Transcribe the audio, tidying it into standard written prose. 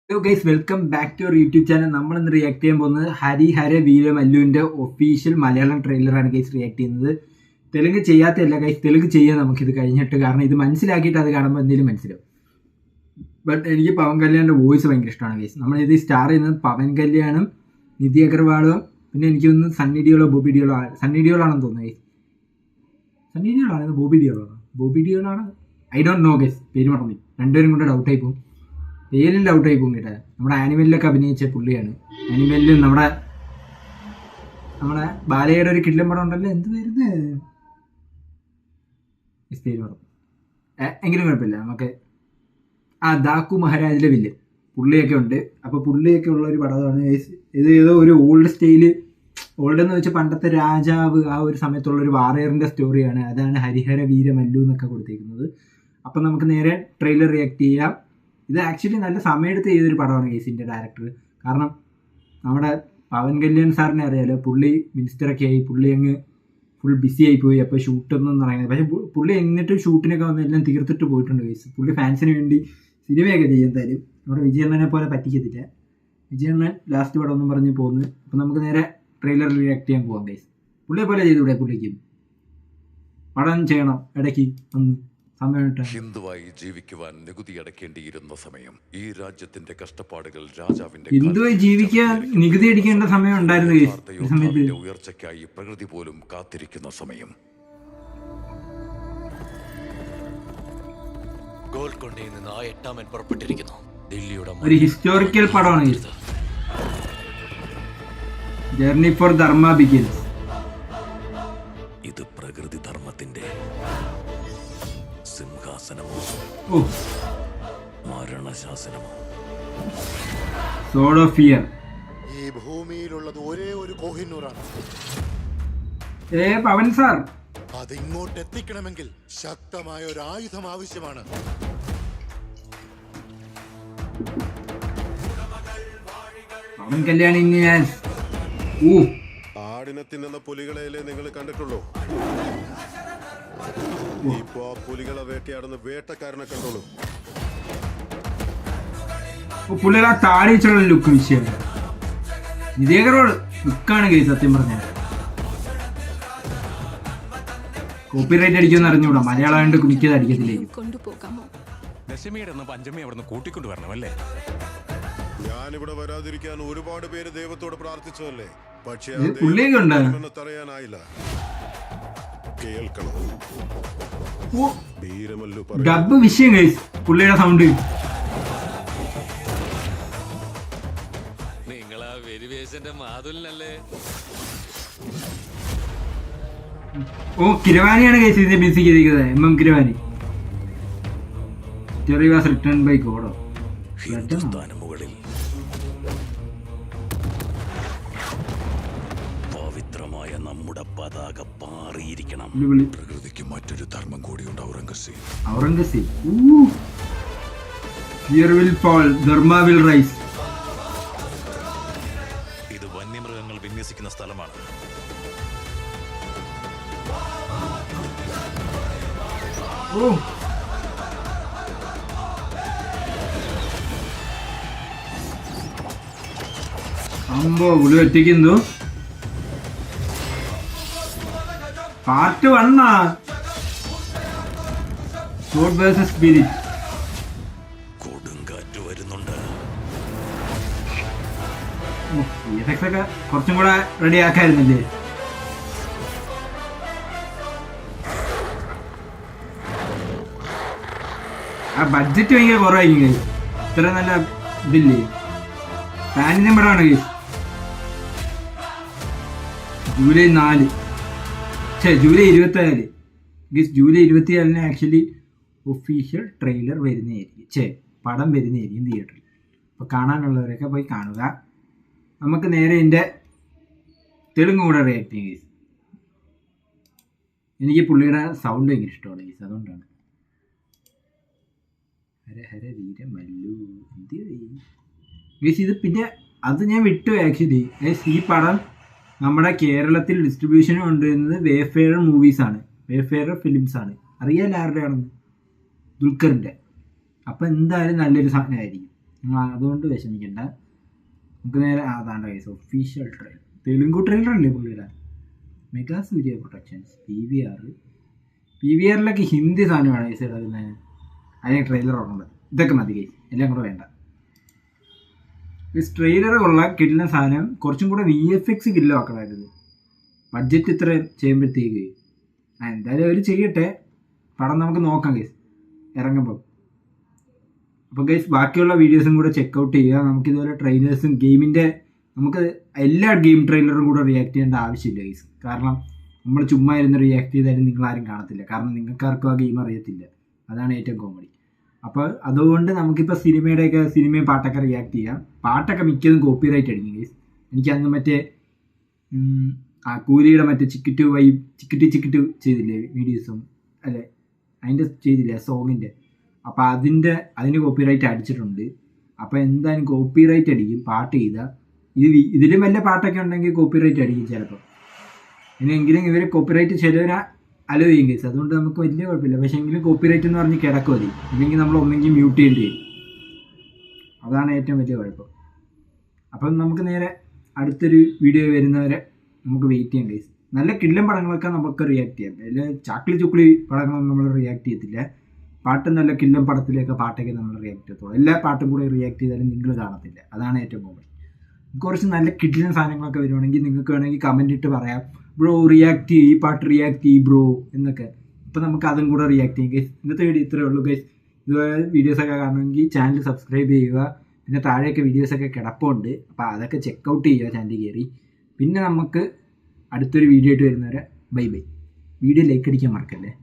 Hello guys, welcome back to our YouTube channel. നമ്മൾ ഇന്ന് react ചെയ്യാൻ പോകുന്നത് ഹരിഹര വീരമല്ലുവിൻ്റെ ഒഫീഷ്യൽ മലയാളം ട്രെയിലറാണ് ഗൈസ് റിയാക്ട് ചെയ്യുന്നത്. തെലുങ്ക് ചെയ്യാത്തല്ല ഗൈസ്, തെലുങ്ക് ചെയ്യാം നമുക്കിത് കഴിഞ്ഞിട്ട്, കാരണം ഇത് മനസ്സിലാക്കിയിട്ട് അത് കാണുമ്പോൾ എന്തെങ്കിലും മനസ്സിലാവും. ബട്ട് എനിക്ക് പവൻ കല്യാണിൻ്റെ വോയിസ് ഭയങ്കര ഇഷ്ടമാണ് ഗൈസ്. നമ്മളിത് സ്റ്റാർ ചെയ്യുന്നത് പവൻ കല്യാണും നിധി അഗർവാളും പിന്നെ എനിക്ക് തോന്നുന്നു സണ്ണി ഡിയോളോ ബോബി ഡിയോളോ ആണെന്ന് തോന്നുന്നു ഗൈസ്. സണ്ണി ഡിയോളാണ് ബോബി ഡിയോളാണ് ഐ ഡോണ്ട് നോ ഗൈസ്, പേര് മറന്നു. രണ്ടുപേരും കൊണ്ട് ഡൗട്ടായി പോകും, പേരിൽ ഡൗട്ടായി പോകും കേട്ടോ. നമ്മുടെ ആനിമലിലൊക്കെ അഭിനയിച്ച പുള്ളിയാണ്. ആനിമലിലും നമ്മുടെ ബാലയുടെ ഒരു കില്ലം പടം ഉണ്ടല്ലോ, എന്ത് വരുന്നത് പേര് പറഞ്ഞു എങ്കിലും കുഴപ്പമില്ല. നമുക്ക് ദാക്കു മഹാരാജിലെ വില്ലൻ പുള്ളിയൊക്കെ ഉണ്ട്. അപ്പോൾ പുള്ളിയൊക്കെ ഉള്ള ഒരു പടമാണ് ഇത്. ഏതോ ഒരു ഓൾഡ് സ്റ്റൈല്, ഓൾഡ് എന്ന് വെച്ചാൽ പണ്ടത്തെ രാജാവ് ആ ഒരു സമയത്തുള്ള ഒരു വാറിയറിൻ്റെ സ്റ്റോറിയാണ്. അതാണ് ഹരിഹര വീരമല്ലു എന്നൊക്കെ കൊടുത്തേക്കുന്നത്. അപ്പം നമുക്ക് നേരെ ട്രെയിലർ റിയാക്ട് ചെയ്യാം. ഇത് ആക്ച്വലി നല്ല സമയമെടുത്ത് ചെയ്തൊരു പടമാണ് കേസിൻ്റെ ഡയറക്ടർ. കാരണം നമ്മുടെ പവൻ കല്യാൺ സാറിനെ അറിയാലോ, പുള്ളി മിനിസ്റ്ററൊക്കെ ആയി, പുള്ളി അങ്ങ് ഫുൾ ബിസി ആയി പോയി. അപ്പോൾ ഷൂട്ടൊന്നും പറയുന്നത്, പക്ഷേ പുള്ളി എന്നിട്ടും ഷൂട്ടിനൊക്കെ വന്ന് എല്ലാം തീർത്തിട്ട് പോയിട്ടുണ്ട് കേസ്. പുള്ളി ഫാൻസിന് വേണ്ടി സിനിമയൊക്കെ ചെയ്യും. എന്തായാലും നമ്മുടെ വിജയണ്ണനെ പോലെ പറ്റിക്കത്തില്ല. വിജയണ്ണൻ ലാസ്റ്റ് പടം ഒന്നും പറഞ്ഞ് പോകുന്നു. അപ്പം നമുക്ക് നേരെ ട്രെയിലറിൽ റിയാക്ട് ചെയ്യാൻ പോകാം കേസ്. പുള്ളിയെ പോലെ ചെയ്തുകൂടെ? പുള്ളിക്ക് പടം ചെയ്യണം ഇടയ്ക്ക് ഒന്ന് ഹിന്ദുവായി ജീവിക്കുവാൻ നികുതി അടയ്ക്കേണ്ടിയിരുന്ന സമയം, ഈ രാജ്യത്തിന്റെ കഷ്ടപ്പാടുകൾ രാജാവിന്റെ ഹിന്ദുവായി ജീവിക്കാൻ നികുതി അടിക്കേണ്ട സമയം ഉണ്ടായിരുന്നു. ഉയർച്ചയ്ക്കായി പ്രകൃതി പോലും കാത്തിരിക്കുന്ന സമയം. ഗോൽക്കൊണ്ടയിൽ നിന്ന് ആ 8-ാം പുറപ്പെട്ടിരിക്കുന്നു. ദില്ലിയുടെ ഒരു ഹിസ്റ്റോറിക്കൽ പടമാണ് ഇത്. ജേർണി ഫോർ ധർമ്മ ബിഗിൻസ്. ഇത് പ്രകൃതി ധർമ്മത്തിന്റെ സിംഹാസനമോ മരണശാസനമോ? സോഡ് ഓഫ് ഫിയർ. ഈ ഭൂമിയിലുള്ളത് ഒരേ ഒരു കോഹിനൂറാണ്. പവൻ സാർ, അത് ഇങ്ങോട്ട് എത്തിക്കണമെങ്കിൽ ശക്തമായ ഒരു ആയുധം ആവശ്യമാണ്. പവൻ കല്യാണി ആടിനെ തിന്നുന്ന പുലികളെയല്ലേ നിങ്ങൾ കണ്ടിട്ടുള്ളൂ? ഇപ്പൊ ആ പുലികളെ വേട്ടയാടുന്ന വേട്ടക്കാരനെ കണ്ടോളൂ. പുള്ളിയുടെ ആ താടിച്ചുള്ള ലുക്ക് വിഷയമാണ്. നിതേകരോട് ലുക്കാണ് കേസ്. സത്യം പറഞ്ഞാൽ കോപ്പിറൈറ്റ് അടിക്കുമെന്ന് അറിഞ്ഞൂടാ. മലയാളം കൊണ്ട് കുമിക്കത് അടിക്കത്തിലേക്ക് ഞാനിവിടെ വരാതിരിക്കാൻ ഒരുപാട് പേര് ദൈവത്തോട് പ്രാർത്ഥിച്ചതല്ലേ, പക്ഷേ പുള്ളിയൊക്കെ ഉണ്ട്. തടയാനായില്ല. കേൾക്കണം, ഡബ് വിഷയം കേസ്. പുള്ളിയുടെ സൗണ്ട് നിങ്ങളാ വെരിവേശന്റെ മാതുലിനല്ലേ? കിരവാനിയാണ് കേസ് ഇതിന്റെ മ്യൂസിക് ചെയ്തിരിക്കുന്നത്. MM Keeravani. Story was written by ഗോഡോ. ഹിന്ദുസ്ഥാന് മുകളിൽ പവിത്രമായ നമ്മുടെ പതാക പാറിയിരിക്കണം. പ്രകൃതിക്ക് മറ്റൊരു ധർമ്മം കൂടിയുണ്ട്. Aurangzeb. Fear will fall, Dharma will rise. ഇത് വന്യമൃഗങ്ങൾ വിന്യസിക്കുന്ന സ്ഥലമാണ്. അമ്പോ പുളി ഒറ്റയ്ക്കുന്നു. Part 1 sword versus spirit. കൊടുങ്കാറ്റ് വരുന്നുണ്ട്. എഫക്ട്സ് ഒക്കെ കുറച്ചും കൂടെ റെഡി ആക്കായിരുന്നില്ലേ? ആ ബഡ്ജറ്റ് ഭയങ്കര കുറവായിരിക്കും. ഇത്ര നല്ല ഇതില്ലേ? പാനിന്റെ പടമാണ് കേസ്. ജൂലൈ 4, ജൂലൈ 24 ഗീസ്. ജൂലൈ 24 ആക്ച്വലി ഒഫീഷ്യൽ ട്രെയിലർ വരുന്നതായിരിക്കും, പടം വരുന്നതായിരിക്കും തിയേറ്ററിൽ. അപ്പോൾ കാണാനുള്ളവരൊക്കെ പോയി കാണുക. നമുക്ക് നേരെ ഇതിൻ്റെ തെലുങ്ക് കൂടെ റിയാക്ട് ചെയ്യും ഗീസ്. എനിക്ക് പുള്ളിയുടെ സൗണ്ട് ഭയങ്കര ഇഷ്ടമാണ് ഗീസ്, അതുകൊണ്ടാണ്. ഹര വീരമല്ലു എന്ത് ഗീസ്. ഇത് പിന്നെ അത് ഞാൻ വിട്ടു ആക്ച്വലി. ഈ പടം നമ്മുടെ കേരളത്തിൽ ഡിസ്ട്രിബ്യൂഷൻ കൊണ്ടുവരുന്നത് വേഫെയർ മൂവീസാണ്, വേഫെയർ ഫിലിംസാണ്. അറിയാൻ ആരുടെയാണെന്ന്? ദുൽഖറിൻ്റെ. അപ്പോൾ എന്തായാലും നല്ലൊരു സാധനമായിരിക്കും. അതുകൊണ്ട് വിഷമിക്കണ്ട. നമുക്ക് നേരെ അതാണ്ട് guys official trailer, Telugu trailer അല്ലേ പുള്ളിയുടെ. മെഗാ സൂര്യ പ്രൊഡക്ഷൻസ് PVRലൊക്കെ ഹിന്ദി സാധനമാണ് ഗൈസ് ഇടുന്നത്. അതിന് ട്രെയിലർ ഉള്ളത് ഇതൊക്കെ മതി ഗൈസ്, എല്ലാം കൂടെ വേണ്ട. ട്രെയിലർ കൊള്ളാം, കിട്ടുന്ന സാധനം കുറച്ചും കൂടെ VFX കില്ലമാക്കണമായിരുന്നു. ബഡ്ജറ്റ് ഇത്ര ചെയ്യുമ്പോഴത്തേക്ക് എന്തായാലും അവർ ചെയ്യട്ടെ, പടം നമുക്ക് നോക്കാം ഗൈസ് ഇറങ്ങുമ്പോൾ. അപ്പോൾ ഗൈസ് ബാക്കിയുള്ള വീഡിയോസും കൂടെ ചെക്കൗട്ട് ചെയ്യുക. നമുക്കിതുപോലെ ട്രെയിലേഴ്സും ഗെയിമിൻ്റെ നമുക്ക് എല്ലാ ഗെയിം ട്രെയിലറും കൂടെ റിയാക്ട് ചെയ്യേണ്ട ആവശ്യമില്ല ഗൈസ്. കാരണം നമ്മൾ ചുമ്മാ ഇരുന്ന് റിയാക്ട് ചെയ്താലും നിങ്ങളാരും കാണത്തില്ല, കാരണം നിങ്ങൾക്കാർക്കും ആ ഗെയിം അറിയത്തില്ല. അതാണ് ഏറ്റവും കോമഡി. അപ്പോൾ അതുകൊണ്ട് നമുക്കിപ്പോൾ സിനിമയും പാട്ടൊക്കെ റിയാക്ട് ചെയ്യാം. പാട്ടൊക്കെ മിക്കതും കോപ്പിറൈറ്റ് അടിക്കും ഗൈസ്. എനിക്കന്ന് മറ്റേ കൂലിയുടെ മറ്റേ ചിക്കിറ്റു ചെയ്തില്ലേ വീഡിയോസും അല്ലേ, അതിൻ്റെ ചെയ്തില്ലേ സോങ്ങിൻ്റെ. അപ്പോൾ അതിന് കോപ്പിറൈറ്റ് അടിച്ചിട്ടുണ്ട്. അപ്പോൾ എന്തായാലും കോപ്പിറൈറ്റ് അടിക്കും പാട്ട് ചെയ്താൽ. ഇതിലും വലിയ പാട്ടൊക്കെ ഉണ്ടെങ്കിൽ കോപ്പിറൈറ്റ് അടിക്കും ചിലപ്പോൾ. ഇനിയെങ്കിലും ഇവർ കോപ്പിറൈറ്റ് ചിലവർ അലോ ചെയ്യും കേസ്, അതുകൊണ്ട് നമുക്ക് വലിയ കുഴപ്പമില്ല. പക്ഷേ എങ്കിലും കോപ്പിറൈറ്റ് എന്ന് പറഞ്ഞ് കിടക്കും മതി, ഇല്ലെങ്കിൽ നമ്മൾ ഒന്നെങ്കിൽ മ്യൂട്ട് ചെയ്യേണ്ടി വരും. അതാണ് ഏറ്റവും വലിയ കുഴപ്പം. അപ്പം നമുക്ക് നേരെ അടുത്തൊരു വീഡിയോ വരുന്നവരെ നമുക്ക് വെയിറ്റ് ചെയ്യാം കേസ്. നല്ല കിടിലൻ പടങ്ങളൊക്കെ നമുക്ക് റിയാക്ട് ചെയ്യാം. അതിൽ ചുക്ലി പടങ്ങളൊന്നും നമ്മൾ റിയാക്ട് ചെയ്യത്തില്ല. പാട്ട് നല്ല കിടിലൻ പടത്തിലേക്ക് പാട്ടൊക്കെ നമ്മൾ റിയാക്ട് ചെയ്യത്തുള്ളൂ. എല്ലാ പാട്ടും കൂടെ റിയാക്ട് ചെയ്താലും നിങ്ങൾ കാണത്തില്ല. അതാണ് ഏറ്റവും കോമഡി. കുറച്ച് നല്ല കിടിലൻ സാധനങ്ങളൊക്കെ വരുവാണെങ്കിൽ നിങ്ങൾക്ക് വേണമെങ്കിൽ കമൻ്റ് ഇട്ട് പറയാം, ബ്രോ റിയാക്ട് ചെയ്യും, ഈ പാട്ട് റിയാക്ട് ചെയ്യും ബ്രോ എന്നൊക്കെ. അപ്പോൾ നമുക്ക് അതും കൂടെ റിയാക്ട് ചെയ്യും ഗൈസ്. ഇന്നത്തെ വീഡിയോ ഇത്രയേ ഉള്ളൂ ഗൈസ്. ഇതുപോലെ വീഡിയോസൊക്കെ കാണണമെങ്കിൽ ചാനൽ സബ്സ്ക്രൈബ് ചെയ്യുക. പിന്നെ താഴെയൊക്കെ വീഡിയോസൊക്കെ കിടപ്പുണ്ട്, അപ്പോൾ അതൊക്കെ ചെക്കൗട്ട് ചെയ്യുക ചാനലിൽ കയറി. പിന്നെ നമുക്ക് അടുത്തൊരു വീഡിയോ ആയിട്ട് വരുന്നവരെ ബൈ. വീഡിയോ ലൈക്ക് അടിക്കാൻ മറക്കല്ലേ.